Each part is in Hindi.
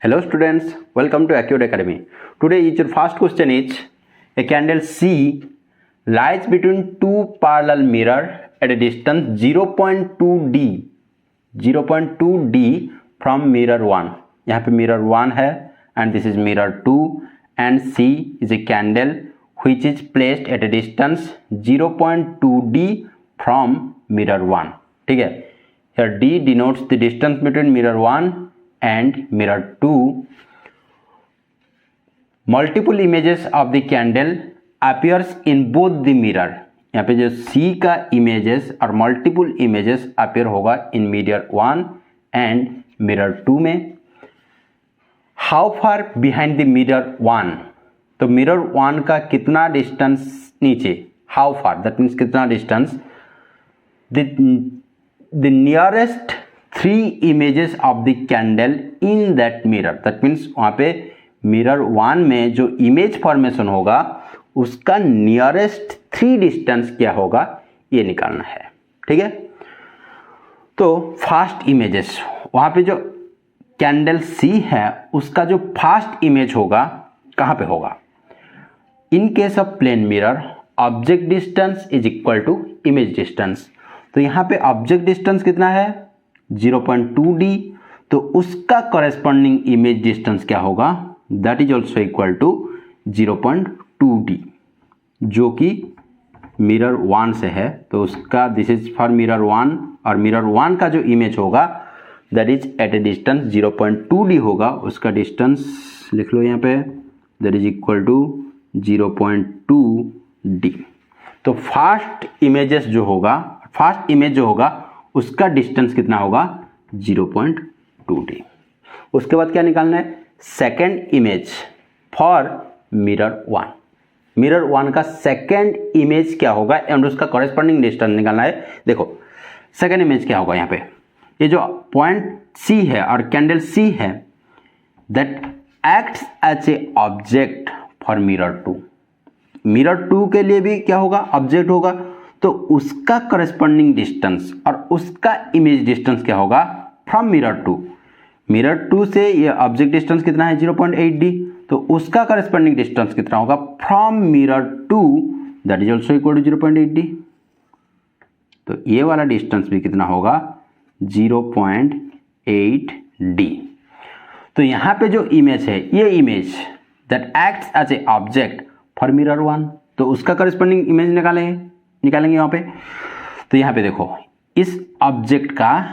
Hello students, welcome to Acute Academy. Today your first question is, a candle C lies between two parallel mirror at a distance 0.2d from mirror 1. यहाँ पे mirror 1 है and this is mirror 2 and C is a candle which is placed at a distance 0.2d from mirror 1. ठीक है, here D denotes the distance between mirror 1 and mirror 2. Multiple images of the candle appears in both the mirror. यहाँ पे जो C का images और multiple images appear होगा in mirror 1 and mirror 2 में. How far behind the mirror 1? तो mirror 1 का कितना distance नीचे? How far? That means कितना distance? The nearest 3 images of the candle in that mirror. That means वहाँ पे mirror 1 में जो image formation होगा उसका nearest 3 distance क्या होगा ये निकालना है. ठीक है, तो फर्स्ट इमेजेस वहाँ पे जो कैंडल C है उसका जो फर्स्ट इमेज होगा कहाँ पे होगा? In case of plane mirror object distance is equal to image distance. तो यहाँ पे ऑब्जेक्ट डिस्टेंस कितना है? 0.2d. तो उसका कॉरेस्पॉन्डिंग इमेज डिस्टेंस क्या होगा? That is also equal to 0.2d जो कि मिरर 1 से है. तो उसका दिस इज फॉर मिरर 1 और मिरर 1 का जो इमेज होगा that is at a distance 0.2d होगा. उसका डिस्टेंस लिख लो यहाँ पे, that is equal to 0.2d. तो फर्स्ट इमेज जो होगा उसका डिस्टेंस कितना होगा? 0.2d. उसके बाद क्या निकालना है? Second image for mirror 1. Mirror 1 का सेकेंड इमेज क्या होगा एंड उसका कॉरेस्पॉन्डिंग डिस्टेंस निकालना है. देखो सेकेंड इमेज क्या होगा यहाँ पे, ये जो पॉइंट C है और कैंडल C है that acts as a object for mirror 2. Mirror 2 के लिए भी क्या होगा? ऑब्जेक्ट होगा. तो उसका करस्पॉन्डिंग डिस्टेंस और उसका इमेज डिस्टेंस क्या होगा? From mirror 2. मिरर 2 से ये ऑब्जेक्ट डिस्टेंस कितना है? 0.8d. तो उसका करस्पॉन्डिंग डिस्टेंस कितना होगा? From mirror 2 that is also equal to 0.8d. तो ये वाला डिस्टेंस भी कितना होगा? 0.8d. तो यहाँ पे जो इमेज है ये image that acts as a object for mirror 1. तो उसका करस्पॉन्डिंग इमेज निकालेंगे यहाँ पे. तो यहाँ पे देखो इस ऑब्जेक्ट का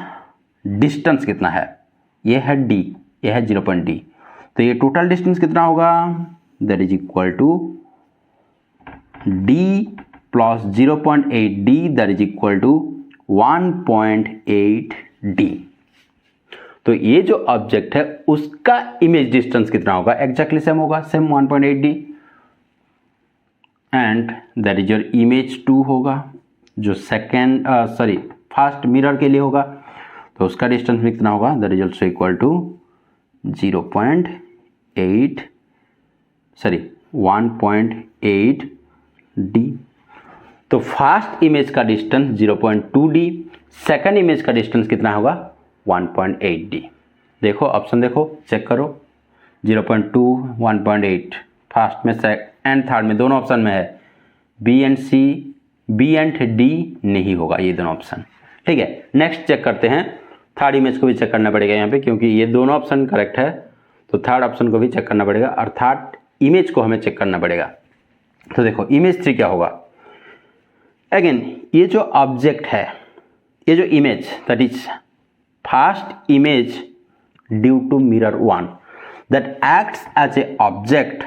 डिस्टेंस कितना है? ये है d, ये है 0.d. तो ये टोटल डिस्टेंस कितना होगा? That is equal to d plus 0.8d that is equal to 1.8d. तो ये जो ऑब्जेक्ट है उसका इमेज डिस्टेंस कितना होगा? एग्जैक्टली सेम होगा, same 1.8d. And that is your image 2 होगा जो फर्स्ट मिरर के लिए होगा. तो उसका डिस्टेंस भी कितना होगा? That is also equal to 1.8d. तो फर्स्ट इमेज का डिस्टेंस 0.2d, सेकंड इमेज का डिस्टेंस कितना होगा? 1.8d. देखो ऑप्शन देखो, चेक करो. 0.2 1.8 फर्स्ट में एंड थर्ड में दोनों ऑप्शन में है. बी एंड डी नहीं होगा ये दोनों ऑप्शन. ठीक है, नेक्स्ट चेक करते हैं. थर्ड इमेज को भी चेक करना पड़ेगा यहाँ पे क्योंकि ये दोनों ऑप्शन करेक्ट है. तो थर्ड ऑप्शन को भी चेक करना पड़ेगा और थर्ड इमेज को हमें चेक करना पड़ेगा. तो देखो इमेज 3 क्या होगा? अगेन ये जो ऑब्जेक्ट है, ये जो image that is first image due to mirror 1 that acts as a object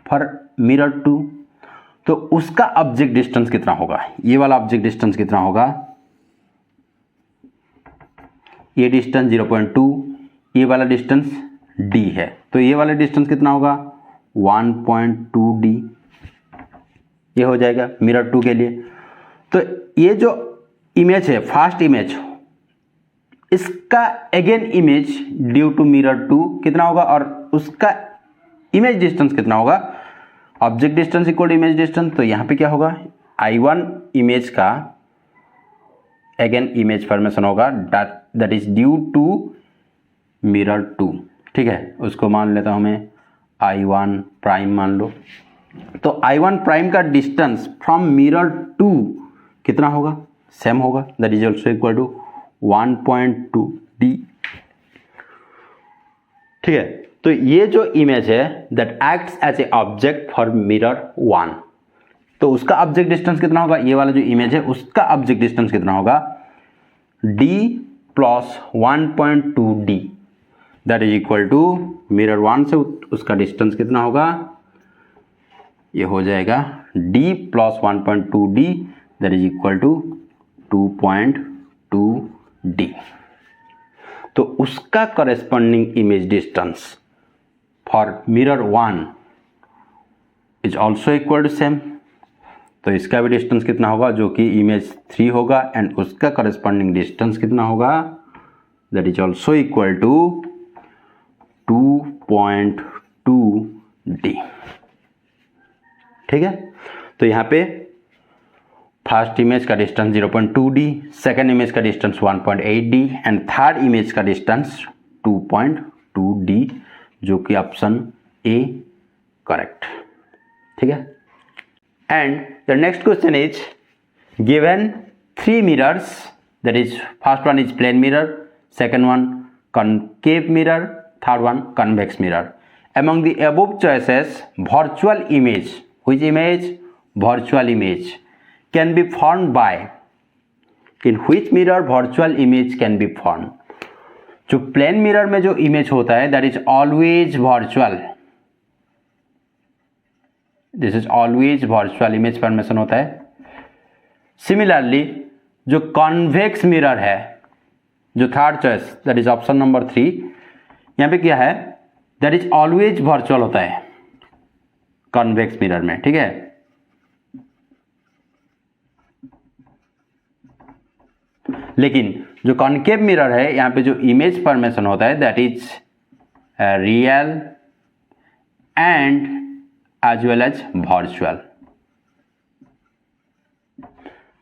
for mirror 2. तो उसका ऑब्जेक्ट डिस्टेंस कितना होगा? ये वाला ऑब्जेक्ट डिस्टेंस कितना होगा? ये डिस्टेंस 0.2, ये वाला डिस्टेंस d है. तो ये वाला डिस्टेंस कितना होगा? 1.2d. ये हो जाएगा मिरर 2 के लिए. तो ये जो इमेज है फर्स्ट इमेज, इसका again image due to mirror 2 कितना होगा और उसका इमेज डिस्टेंस कितना होगा? Object distance equal to image distance. तो यहाँ पे क्या होगा? I1 इमेज का अगेन इमेज फॉर्मेशन होगा that is due to mirror 2. ठीक है, उसको मान लेता हूँ मैं I1 प्राइम मान लो। तो I1 प्राइम का डिस्टेंस फ्रॉम मिरर टू कितना होगा, सेम होगा, that is also equal to 1.2 d। ठीक है, तो ये जो इमेज है that acts as a object for mirror 1, तो उसका ऑब्जेक्ट डिस्टेंस कितना होगा, ये वाला जो इमेज है उसका ऑब्जेक्ट डिस्टेंस कितना होगा, d plus 1.2 d, that is equal to mirror 1 से उसका डिस्टेंस कितना होगा, ये हो जाएगा d plus 1.2 d, that is equal to 2.2 d। तो उसका corresponding image distance for mirror 1 is also equal to same, तो इसका भी डिस्टेंस कितना होगा जो कि इमेज 3 होगा, एंड उसका करेस्पॉन्डिंग डिस्टेंस कितना होगा, that is also equal to 2.2 d। ठीक है, तो यहाँ पे फर्स्ट इमेज का डिस्टेंस 0.2 d, सेकेंड इमेज का distance 1.8 d and third image का डिस्टेंस 2.2 d, जो कि ऑप्शन ए करेक्ट। ठीक है, and the next question is given 3 mirrors, that is first one is plane mirror, second one concave mirror, third one convex mirror. Among the above choices, virtual image, which image? Virtual image can be formed by, in which mirror virtual image can be formed? जो प्लेन मिरर में जो इमेज होता है that is always virtual, this is always virtual image formation होता है। सिमिलरली जो कॉन्वेक्स मिरर है, जो third choice that is option number 3, यहाँ पे क्या है, दैट इज ऑलवेज वर्चुअल होता है कॉन्वेक्स मिरर में। ठीक है, लेकिन जो कॉनकेव मिरर है यहाँ पे जो इमेज फॉर्मेशन होता है that is real and as well as virtual.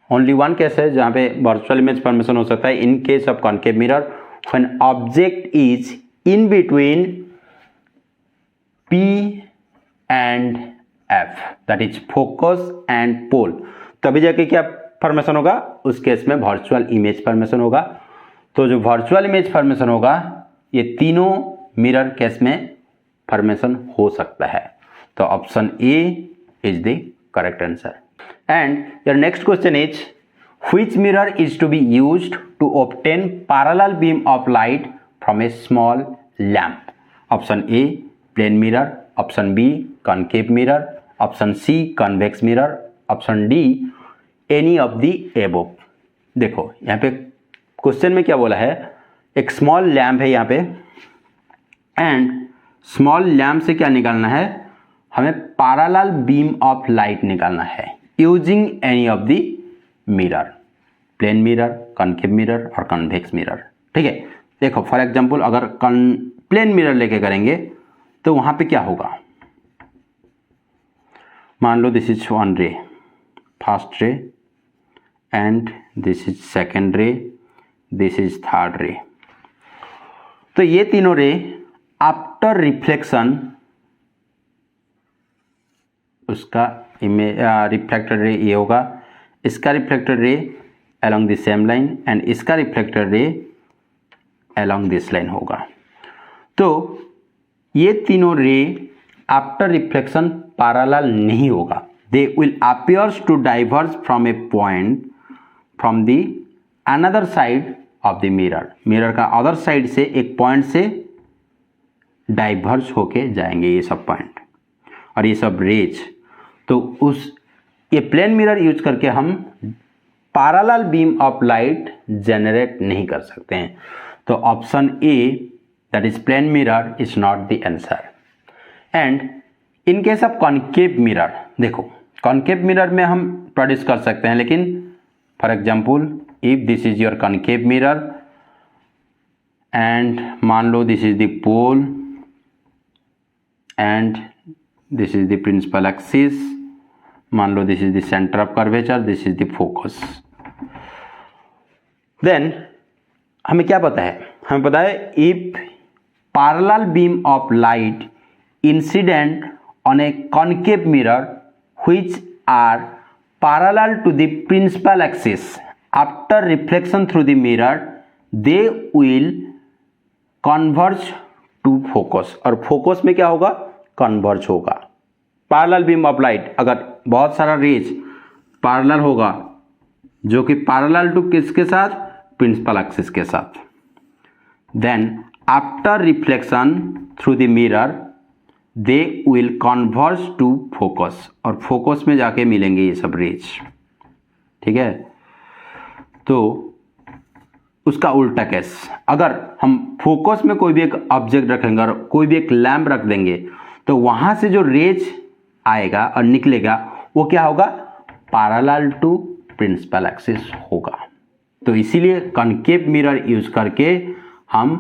Only one case है जहाँ पे वर्चुअल इमेज फॉर्मेशन हो सकता है, in case of concave mirror when object is in between P and F, that is focus and pole, तभी जाके क्या फॉर्मेशन होगा, उस केस में वर्चुअल इमेज फॉर्मेशन होगा। तो जो वर्चुअल इमेज फॉर्मेशन होगा ये तीनों मिरर केस में फॉर्मेशन हो सकता है, तो option A is the correct answer. And your next question is which mirror is to be used to obtain parallel beam of light from a small lamp? Option A plane mirror, option B concave mirror, option C convex mirror, option D any of the above. देखो यहाँ पे क्वेश्चन में क्या बोला है, एक स्मॉल लैम्प है यहाँ पे, एंड स्मॉल लैम्प से क्या निकालना है, हमें पैरेलल बीम ऑफ लाइट निकालना है using any of the mirror, plane mirror, concave mirror और कॉन्वेक्स मिरर। ठीक है, देखो फॉर एग्जांपल अगर प्लेन मिरर लेके करेंगे तो वहां पे क्या होगा, मान लो this is one ray, first ray and this is second ray, this is third ray. तो ये तीनों रे आफ्टर रिफ्लेक्शन उसका इमेज रिफ्लेक्टेड रे ये होगा, इसका reflected ray along the same line and इसका reflected ray along this line होगा। तो ये तीनों रे आफ्टर रिफ्लेक्शन पैरेलल नहीं होगा, they will appears to diverge from a point from the another side of the mirror, mirror का अदर साइड से एक पॉइंट से डाइवर्ज होके जाएंगे ये सब पॉइंट और ये सब रेज। तो उस ये प्लेन मिरर यूज करके हम parallel beam of light generate नहीं कर सकते हैं, तो option A that is plane mirror is not the answer. And in case of concave mirror, देखो कॉनकेव मिरर में हम प्रोड्यूस कर सकते हैं, लेकिन for example if this is your concave mirror and मान लो this is the pole and this is the principal axis, मान लो this is the centre of curvature, this is the focus, then हमें क्या पता है, हमें पता है if parallel beam of light incident on a concave mirror which are parallel to the principal axis. After reflection through the mirror, they will converge to focus. और focus में क्या होगा? converge होगा. parallel beam of light, अगर बहुत सारा रेज parallel होगा जो कि parallel to किसके साथ? principal axis के साथ. Then after reflection through the mirror, they will converge to focus. और focus में जाके मिलेंगे ये सब रेज. ठीक है, तो उसका उल्टा केस, अगर हम फोकस में कोई भी एक ऑब्जेक्ट रखेंगे और कोई भी एक लैंप रख देंगे तो वहां से जो रेज आएगा और निकलेगा वो क्या होगा? पैरेलल टू प्रिंसिपल एक्सिस होगा. तो इसीलिए कॉनकेव मिरर यूज करके हम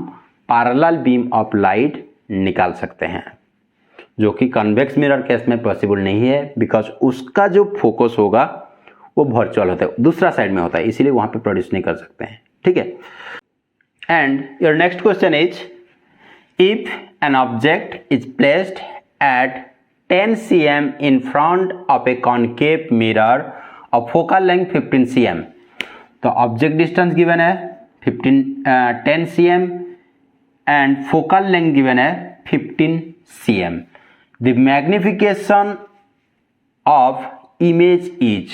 पैरेलल बीम ऑफ लाइट निकाल सकते हैं, जो कि कन्वेक्स मिरर केस में पॉसिबल नहीं है, बिकॉज उसका जो फोकस होगा वो वर्चुअल होता है, दूसरा साइड में होता है, इसीलिए वहां पे प्रोड्यूस नहीं कर सकते हैं. ठीक है. And your next question is, if an object is placed at 10 cm in front of a concave mirror of focal length 15 cm. तो ऑब्जेक्ट डिस्टेंस गिवन है 10 cm and focal length given है 15 cm. The magnification of image is,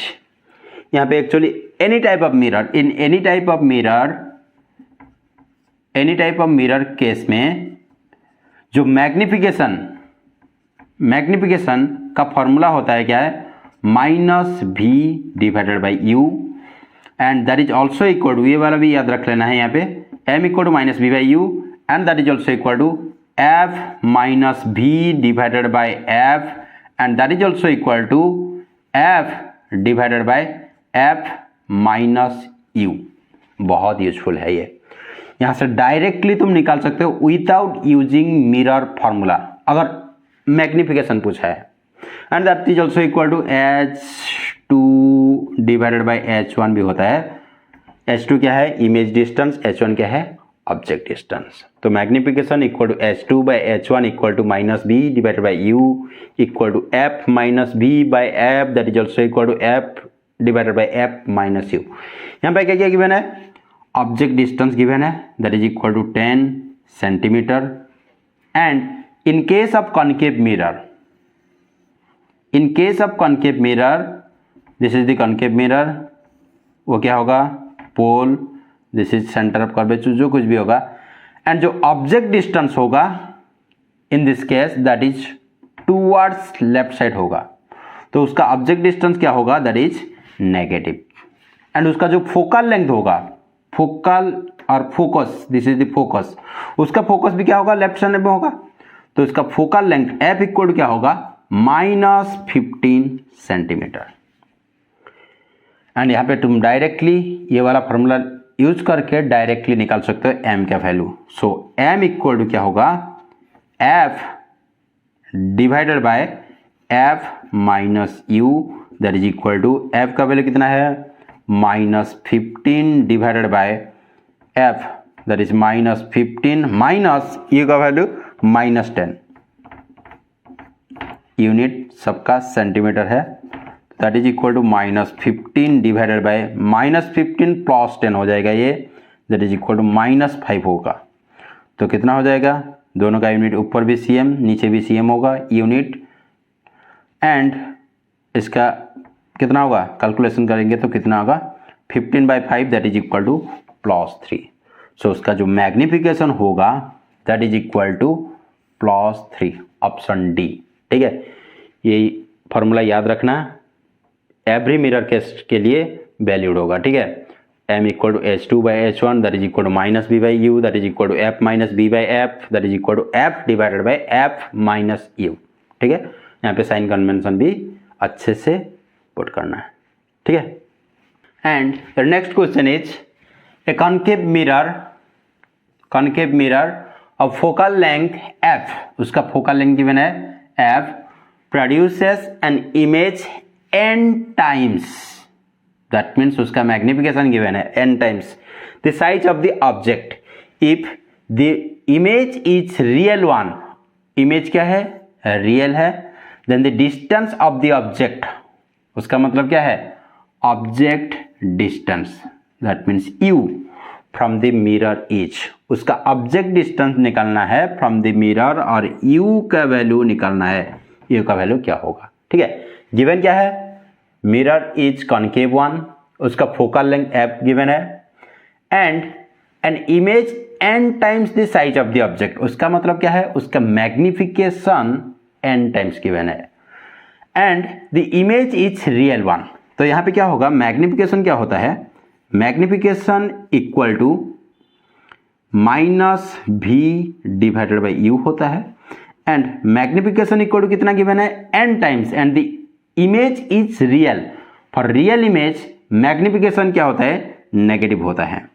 यहाँ पे actually any type of mirror, in any type of mirror case में जो मैग्निफिकेशन का फॉर्मूला होता है क्या है? -v divided by u, and that is also equal to, ये वाला भी याद रख लेना है यहाँ पे, m equal to -v by u and that is also equal to f minus v divided by f and that is also equal to f divided by f minus u. बहुत यूजफुल है ये, यहाँ से डायरेक्टली तुम निकाल सकते हो विदाउट यूजिंग मिरर फॉर्मूला अगर मैग्निफिकेशन पूछा है. And that is also equal to h2 divided by h1 भी होता है. h2 क्या है? Image distance. h1 क्या है? Object distance. तो magnification equal to h2 by h1 equal to -b divided by u equal to f minus b by f that is also equal to f divided by f minus u. यहाँ पे क्या क्या गिवन है? ऑब्जेक्ट डिस्टेंस गिवन है that is equal to 10 centimetre. And in case of concave mirror, this is the concave mirror, वो क्या होगा? Pole. This is centre of curvature, जो कुछ भी होगा. एंड जो ऑब्जेक्ट डिस्टेंस होगा in this case that is towards left side होगा, तो उसका ऑब्जेक्ट डिस्टेंस क्या होगा? That is negative. एंड उसका जो फोकल लेंथ होगा, फोकल और focus, this is the focus, उसका फोकस भी क्या होगा? लेफ्ट साइड में होगा. तो इसका focal length f equal to क्या होगा? -15 सेंटीमीटर. एंड यहाँ पे तुम डायरेक्टली ये वाला फॉर्मूला यूज करके डायरेक्टली निकाल सकते हो m का value. So m equal to क्या होगा? f divided by f minus u that is equal to, f का वैल्यू कितना है? -15 divided by f that is -15 minus u का वैल्यू -10. यूनिट सबका सेंटीमीटर है, that is equal to -15 divided by -15 plus 10 हो जाएगा ये, दैट इज इक्वल टू -5 होगा. तो कितना हो जाएगा? दोनों का यूनिट, ऊपर भी cm नीचे भी cm होगा यूनिट. एंड इसका कितना होगा? कैलकुलेशन करेंगे तो कितना होगा? 15/5 that is equal to +3. So उसका जो मैग्निफिकेशन होगा that is equal to +3, option D. ठीक है, ये फॉर्मूला याद रखना, एवरी मिरर केस के लिए वैलिड होगा. ठीक है, m equal to h2 by h1 that is equal to -b by u that is equal to f minus b by f that is equal to f divided by f minus u. ठीक है, यहाँ पे साइन कन्वेंशन भी अच्छे से पुट करना है. ठीक है. And your next question is, a concave mirror of focal length f, उसका फोकल लेंथ गिवन है f, produces an image n times, that means उसका मैग्निफिकेशन गिवन है n times the size of the object if the image is real one, image क्या है, रियल है, then the distance of the object, उसका मतलब क्या है, object distance, that means u from the mirror is, उसका ऑब्जेक्ट डिस्टेंस निकालना है फ्रॉम द मिरर और यू का वैल्यू निकालना है, यू का वैल्यू क्या होगा। ठीक है, गिवन क्या है, मिरर इज कॉन्केव वन, उसका फोकल लेंथ एफ गिवन है, and N image n times the size of the object, उसका मतलब क्या है, उसका मैग्निफिकेशन n टाइम्स गिवन है, and the image is real one. तो यहाँ पे क्या होगा, मैग्निफिकेशन क्या होता है, magnification equal to minus v divided by you होता है, एंड मैग्निफिकेशन इक्वल टू कितना गिवन है, n times, and the image is real, for real image magnification क्या होता है, नेगेटिव होता है,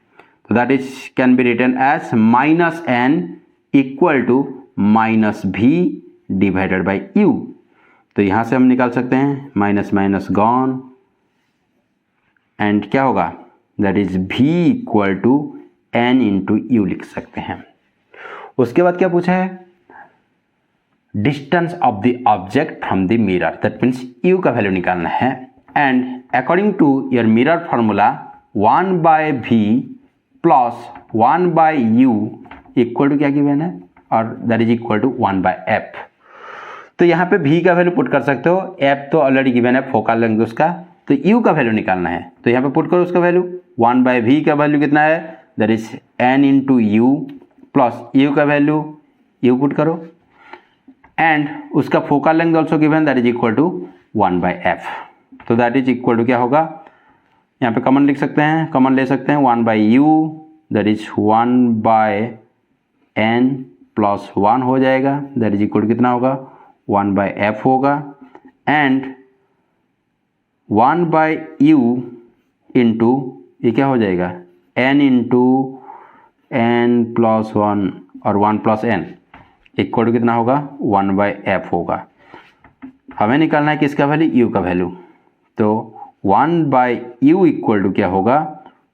तो that is can be written as minus n equal to minus v divided by u. तो यहां से हम निकाल सकते हैं माइनस माइनस गॉन, एंड क्या होगा, that is v equal to n into u लिख सकते हैं। उसके बाद क्या पूछा है, distance of the object from the mirror, that means u का वैल्यू निकालना है, and according to your mirror formula 1 by v plus 1 by u equal to क्या गिवन है, और that is equal to 1 by f. तो यहाँ पे v का वैल्यू पुट कर सकते हो, f तो ऑलरेडी गिवन है फोकल लेंथ उसका, तो u का वैल्यू निकालना है, तो यहाँ पे पुट करो उसका वैल्यू, 1 बाय v का वैल्यू कितना है, that is n into u plus u का वैल्यू u पुट करो, एंड उसका focal length also given, that is equal to 1 by f. तो दैट इज इक्वल टू क्या होगा, यहाँ पे कॉमन लिख सकते हैं, कॉमन ले सकते हैं, 1 by u that is 1 by n plus 1 हो जाएगा, दैट इज इक्वल टू कितना होगा, 1 बाय एफ होगा, एंड 1 बाय यू इंटू ये क्या हो जाएगा, एन इंटू एन प्लस 1 और 1 प्लस एन इक्वल टू कितना होगा, 1 बाय एफ होगा। हमें निकालना है किसका वैल्यू, यू का वैल्यू, तो 1 बाय यू इक्वल टू क्या होगा,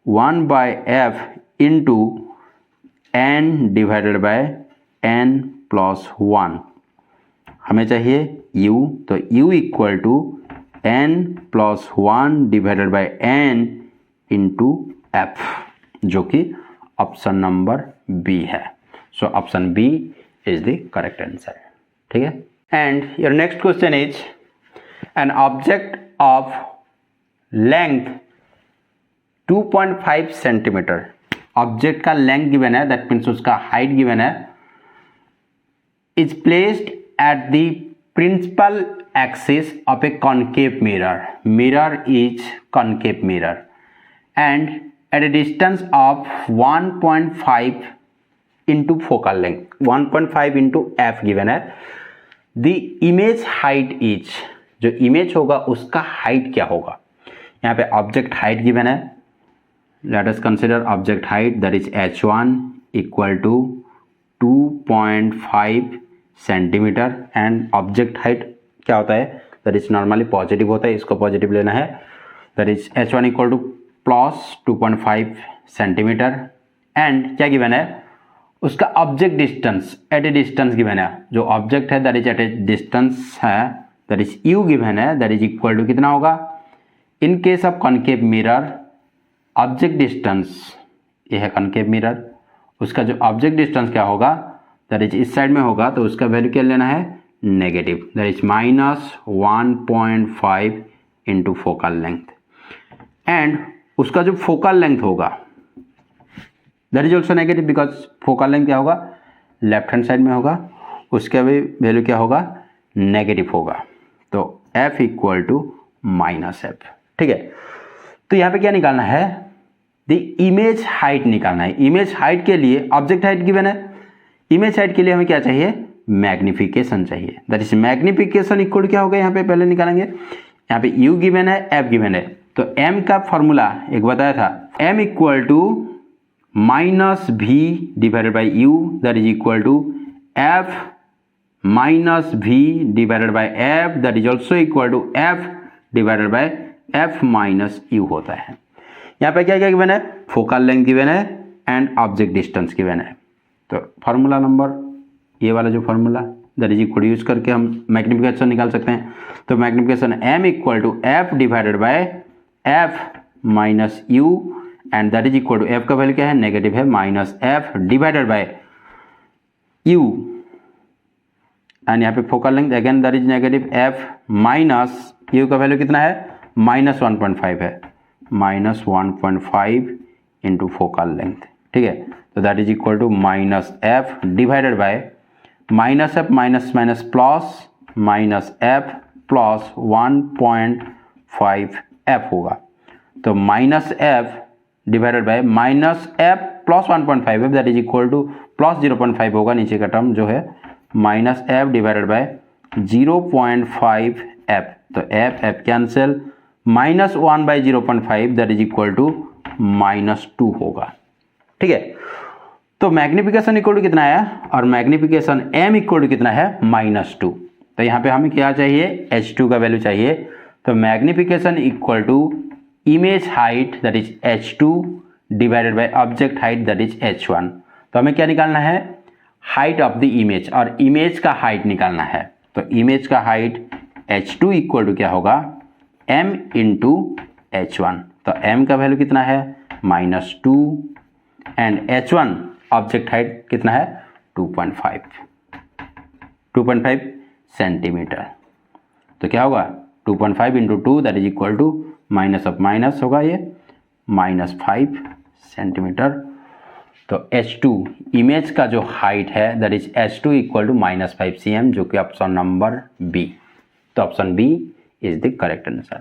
1 by f into n divided by n plus 1, हमें चाहिए u, तो u equal to n plus 1 divided by n into f, जो कि ऑप्शन नंबर बी है। So option B is the correct answer. ठीक है, and your next question is an object of length 2.5 centimetre, object का लेंथ गिवन है, दैट मीन्स उसका हाइट गिवन है, is placed at the principal axis of a concave mirror, mirror is concave mirror, and at a distance of 1.5 into focal length, 1.5 into f given है, the image height is, जो image होगा उसका height क्या होगा, यहाँ पे object height given है, let us consider object height, that is h1 equal to 2.5 centimetre, and object height क्या होता है, दैट इज नॉर्मली पॉजिटिव होता है, इसको पॉजिटिव लेना है, that is h1 equal to plus 2.5 centimetre, and क्या गिवन है, उसका object distance at a distance given है, जो ऑब्जेक्ट है that is at a distance है, दैट इज u गिवन है, दैट इज इक्वल टू कितना होगा, in case of concave mirror object distance, ये है कॉन्केव मिरर, उसका जो ऑब्जेक्ट डिस्टेंस क्या होगा, दैट इज इस साइड में होगा, तो उसका वैल्यू क्या लेना है, negative, that is minus 1.5 into focal length, and उसका जो फोकल लेंथ होगा that is also negative, because focal length क्या होगा, लेफ्ट हैंड साइड में होगा, उसका भी वैल्यू क्या होगा, नेगेटिव होगा, तो f equal to minus f. ठीक है, तो यहाँ पे क्या निकालना है, द इमेज हाइट निकालना है। इमेज हाइट के लिए ऑब्जेक्ट हाइट गिवन है, इमेज हाइट के लिए हमें क्या चाहिए, मैग्निफिकेशन चाहिए, दैट इज मैग्निफिकेशन इक्वल क्या होगा, यहाँ पे पहले निकालेंगे, यहाँ पे u गिवन है, f गिवन है, तो m का फॉर्मूला एक बताया था, m equal to minus v divided by u, that is equal to f minus v divided by f, that is also equal to f divided by f minus u होता है। यहाँ पे क्या क्या गिवन है, फोकल लेंथ गिवन है एंड ऑब्जेक्ट डिस्टेंस गिवन है। तो फार्मूला नंबर ये वाला जो formula that is equal use करके हम मैग्निफिकेशन निकाल सकते हैं। तो magnification m equal to f divided by f minus u and that is equal to f का वैल्यू क्या है, नेगेटिव है, minus F divided by u and यहाँ पे focal length again that is negative, f minus u का वैल्यू कितना है, माइनस 1.5 है, माइनस 1.5 इंटू फोकल लेंथ, ठीक है। तो that is equal to minus F divided by minus F minus minus plus minus F plus 1.5 F होगा। तो minus F divided by minus F plus 1.5 F that is equal to plus 0.5 होगा, नीचे का टर्म जो है minus F divided by 0.5 F. तो F F cancel, minus 1 by 0.5 that is equal to minus 2 होगा, ठीक है। तो मैग्निफिकेशन इक्वल टू कितना है, और मैग्निफिकेशन m इक्वल टू कितना है, माइनस 2। तो यहाँ पे हमें क्या चाहिए, h2 का वैल्यू चाहिए। तो magnification equal to image height that is h2 divided by object height that is h1। तो हमें क्या निकालना है, हाइट ऑफ द इमेज, और इमेज का हाइट निकालना है। तो इमेज का हाइट h2 इक्वल टू क्या होगा, m इंटू h1। तो m का वैल्यू कितना है, minus 2 and h1 object height कितना है, 2.5 सेंटीमीटर। तो क्या होगा, 2.5 into 2 that is equal to minus of minus होगा, ये माइनस 5 सेंटीमीटर। तो h2 इमेज का जो हाइट है that is h2 equal to minus 5 cm, जो कि ऑप्शन नंबर बी। तो option B is the correct answer.